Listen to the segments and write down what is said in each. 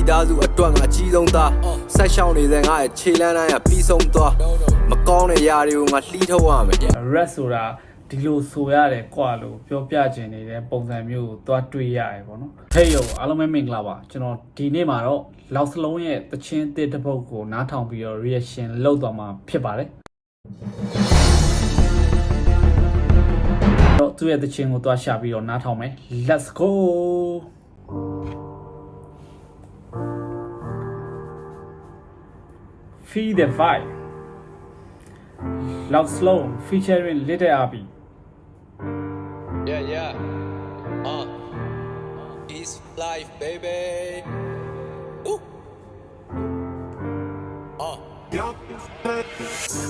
သားစုအတွက်ငါအကြီးဆုံးသားဆက်ရှောင်းနေတဲ့ငါရဲ့ခြေလမ်းတိုင်းကပြီးဆုံးသွားမကောင်းတဲ့ຢာတွေကိုငါလှီးထုတ်ရမယ် red ဆိုတာဒီလိုဆိုရတယ်ကွာလို့ပြောပြခြင်းနေတဲ့ပုံစံမျိုးကိုသွားတွေ့ရတယ်ပေါ့နော်ဟေးယောအားလုံးပဲမင်္ဂလာပါကျွန်တော်ဒီနေ့မှာတော့လောက်စလုံးရဲ့တချင်းတစ်တစ်ပုတ်ကိုနားထောင်ပြီးတော့ reaction လုပ်သွားမှာဖြစ်ပါတယ်တော့သူ့ရဲ့တချင်းကိုသွားရှာပြီးတော့နားထောင်မယ် let's go Feel the vibe Love Slow featuring Little Abi Yeah It's life baby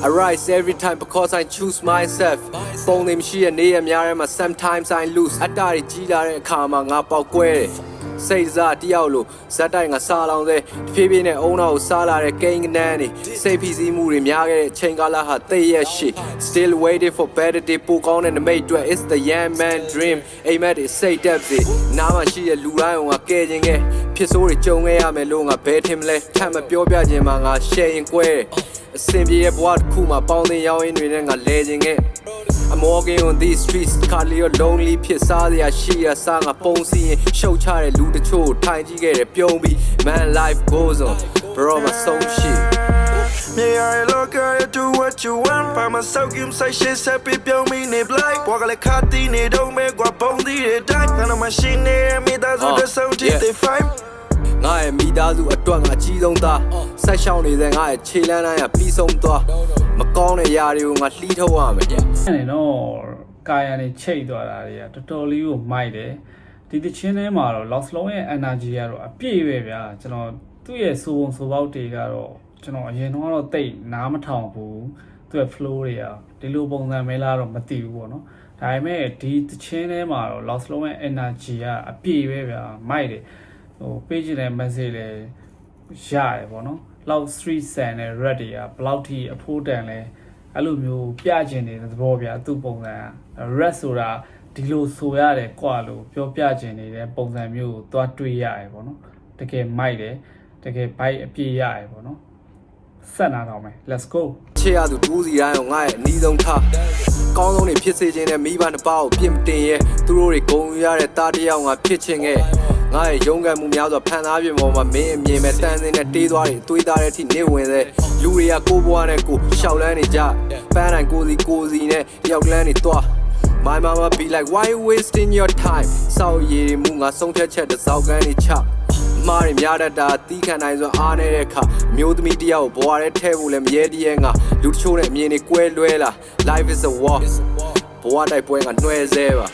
I rise every time because I choose myself ပုံနေမရှိတဲ့နေရများထဲမှာ sometimes I lose အတားကြီးလာတဲ့အခါမှာငါပေါက်ကွဲတယ်စိတ်စားတယောက်လို့ဇက်တိုင်ကစားလောင်စေဖြည်းဖြည်းနဲ့အုံနောက်ကိုစားလာတဲ့ကိန်းကနန်းတွေစိတ်ဖိစီးမှုတွေများခဲ့တဲ့အချိန်ကာလဟာသိရရှိ Still waiting for better day ပိုကောင်းတဲ့နမိတ်တွေ It's the young man dream အိမ်မက်တွေစိတ်တက်စေနားမှာရှိတဲ့လူတိုင်းကကဲခြင်းခဲ့ဖြစ်စိုးတွေကြုံခဲ့ရမယ်လို့ငါဘယ်ထင်မလဲထပ်မပြောပြခြင်းမှာငါ share ရင်ကွဲအစင်ပြေရဲ့ဘဝတစ်ခုမှာပေါင်းတင်ရောင်းရင်းတွေနဲ့ငါလဲခြင်းခဲ့I'm walking on these streets ခါလီရော lonely ဖြစ်စားစရာရှိရစားငါပုံစီရင်ရှုပ်ချတဲ့လူတချို့ထိုင်ကြည့်ခဲ့တယ်ပြုံးပြီး Man life goes on bro my soul shit Yeah, I look at you do what you want by myself give say shit happy ပြုံးပြီးနေ blind ဘွားကလည်းခါတီးနေတော့မဲကွာပုံသီးတွေတိုင်းငါတို့ machine နဲ့မိသားစုတစ်စုံထိthey fightငါရဲ့မိသားစုအတွက်ငါအကြီးဆုံးသားဆက်ရှောင်းနေတဲ့ငါရဲ့ခြေလမ်းတိုင်းကပြီးဆုံးသွားမကောင်းတဲ့ຢာတွေကိုငါလှီးထုတ်ရမယ်အဲ့တော့ကာယနဲ့ချိတ်သွားတာတွေကတော်တော်လေးကိုမိုက်တယ်ဒီတချင်းထဲမှာတော့ loss long ရဲ့ energy ကတော့အပြည့်ပဲဗျာကျွန်တော်သူ့ရဲ့စိုးပုံစိုးပေါက်တွေကတော့ကျွန်တော်အရင်တော့တိတ်နားမထောင်ဘူးသူ့ရဲ့ flow တွေကဒီလိုပုံစံမဲလားတော့မသိဘူးပေါ့နော်ဒါပေမဲ့ဒီတချင်းထဲမှာတော့ loss long ရဲ့ energy ကအပြည့်ပဲဗျာမိုက်တယ်ဟို page နဲ့ message လည်းရတယ်ပေါ့နော်လောက် street sand နဲ့ red တွေကဘယ်လောက်ထိအဖိုးတန်လဲအဲ့လိုမျိုးပြကျင်နေတဲ့သဘောဗျာသူ့ပုံစံက red ဆိုတာဒီလိုဆိုရတယ်ကွာလို့ပြောပြကျင်နေတဲ့ပုံစံမျိုးကိုသွားတွေ့ရတယ်ပေါ့နော်တကယ်မိုက်တယ်တကယ် bite အပြည့်ရတယ်ပေါ့နော်ဆက်နာတော့မယ် let's go ချစ်ရသူတူးစီတိုင်းကိုငါရဲ့အနီးဆုံးထားကောင်းဆုံးတွေဖြစ်စေခြင်းနဲ့မိဘနှစ်ပါးကိုပြစ်မတင်ရဲသူတို့တွေဂုဏ်ယူရတဲ့တားတယောက်ငါဖြစ်ချင်ခဲ့ငါရဲ့ရုန်းကန်မှုများစွာဖန်သားပြင်ပေါ်မှာမင်းအမြင်မဲ့တန်းစင်းနဲ့တေးသွားတွေအသွေးသားတဲ့အထိနေဝင်စေလူတွေကကိုဘွားနဲ့ကိုရှောက်လန်းနေကြပန်းတိုင်းကိုစီနဲ့ရောက်လန်းနေသွားMy mama be like why you wasting your time စောက်ရည်မှုငါဆုံးဖြတ်ချက်တစ်စောက်ကန်းနေချမားရများတတ်တာတီးခံနိုင်စွာအားနေတဲ့အခါမျိုးသမီးတယောက်ဘွားထဲထဲဖို့လည်းမရဲတည်းရဲ့ငါလူတချို့နဲ့အမြင်တွေကွဲလွဲလာ Life is a war ဘွားတိုက်ပွဲကနှွဲဆဲပါ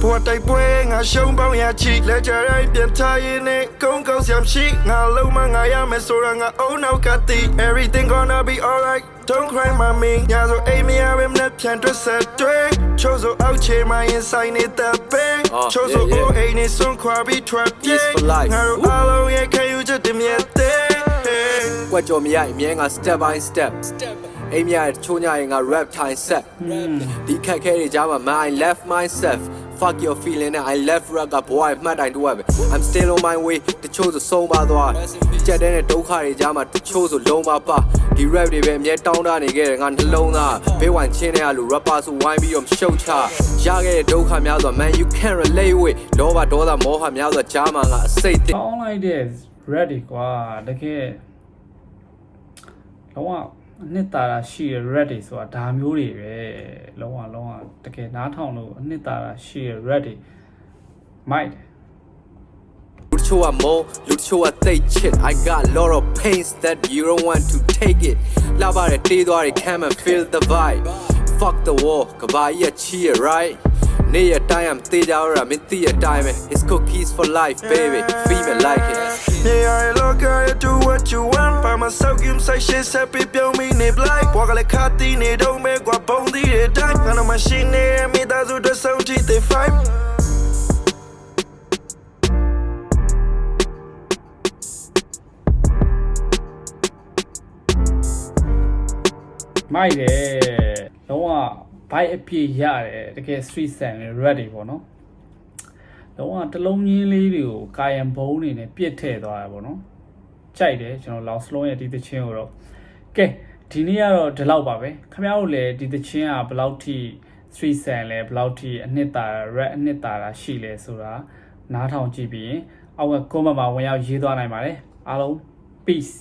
ဘွားတိုက်ပွဲငါရှုံးပေါင်းရချီလက်ကြရိုင်းပြန်ထားရင်နဲ့ကုန်းကောင်းစရာရှိငါလုံးမငါရမယ်ဆိုတာငါအုံနောက်ကတည် Everything gonna be alright Don't cry mommy ညာဆိုအိမ်မရပဲမနဲ့ပြန်တွက်ဆက်တွေချိုးဆိုအောက်ချေမှရင်ဆိုင်နေတဲ့ပဲချိုးဆိုအိုးအိမ်နဲ့ဆွန်ခွာပြီး trap ငါတို့အားလုံးရဲ့ခံယူချက်တည်းမြတ်တဲ့ကွက်ကြော်မရအမြဲငါ step by step အိမ်မြရဲ့ချိုးညရင်ငါ rap time set ဒီခက်ခဲတွေကြားမှာ I left myself fuck your feeling and I left rap ကဘွားမှတ်တိုင်တော့ပဲ I'm still on my way တချို့ဆိုဆုံးပါသွားကြက်တဲ့ဒုက္ခတွေကြားမှာတချို့ဆိုလုံးပါပါဒီ rap တွေပဲအမြဲတောင်းတနေခဲ့တယ်ငါနှလုံးသားဘေးဝိုင်ချင်းတဲ့လူ rapper ဆိုဝိုင်းပြီးတော့ရှုပ်ချရခဲ့တဲ့ဒုက္ခများစွာ man you can't relate with လောဘဒေါသမောဟများစွာကြားမှာငါအစိတ်တောင်းလိုက်တဲ့ ready ကွာတကယ်လုံးဝအနှစ်သာရရှိရ ready ဆိုတာဒါမျိုးတွေပဲလုံးဝတကယ်နားထောင်လို့အနှစ်သာရရှိရ ready မိုက်လူချို့ကမောလူချို့ကသိတ်ချစ် I got a lot of pains that you don't want to take it လာပါတဲ့တေးသွားတွေ come and feel the vibe fuck the war ကဘာကြီးချီရ right နေရတိုင်းI'm တေးကြရမင်းသိရတိုင်းပဲ It's cookies for life baby feel me like it Yeah, I look at you do what you want by myself give say shit happy ပြုံးပြီးနေ blind ဘွားကလည်းခါတီးနေတော့မဲကွာပုံသီးတွေတိုင်းငါတို့ machine နဲ့မိသားစုတစ်စုံထိthey fightမိုက်တယ်လုံးဝ bite အပြည့်ရတယ်တကယ် street sand နဲ့ ready ပေါ့နော်လုံးဝတလုံးချင်းလေးတွေကိုကာယံဘုံနေနဲ့ပြစ်ထည့်သွားတာပေါ့နော် ကြိုက်တယ်ကျွန်တော် Loud Slow ရဲ့ဒီသချင်းကိုတော့ကဲဒီနေ့ကတော့ဒီလောက်ပါပဲခင်ဗျားတို့လည်းဒီသချင်းကဘယ်လောက်ထိ3 cent လဲဘယ်လောက်ထိအနှစ်သာ red အနှစ်သာရှိလဲဆိုတာနားထောင်ကြည့်ပြီးရင်အောက်က comment မှာဝင်ရောက်ရေးသွားနိုင်ပါတယ်အားလုံး peace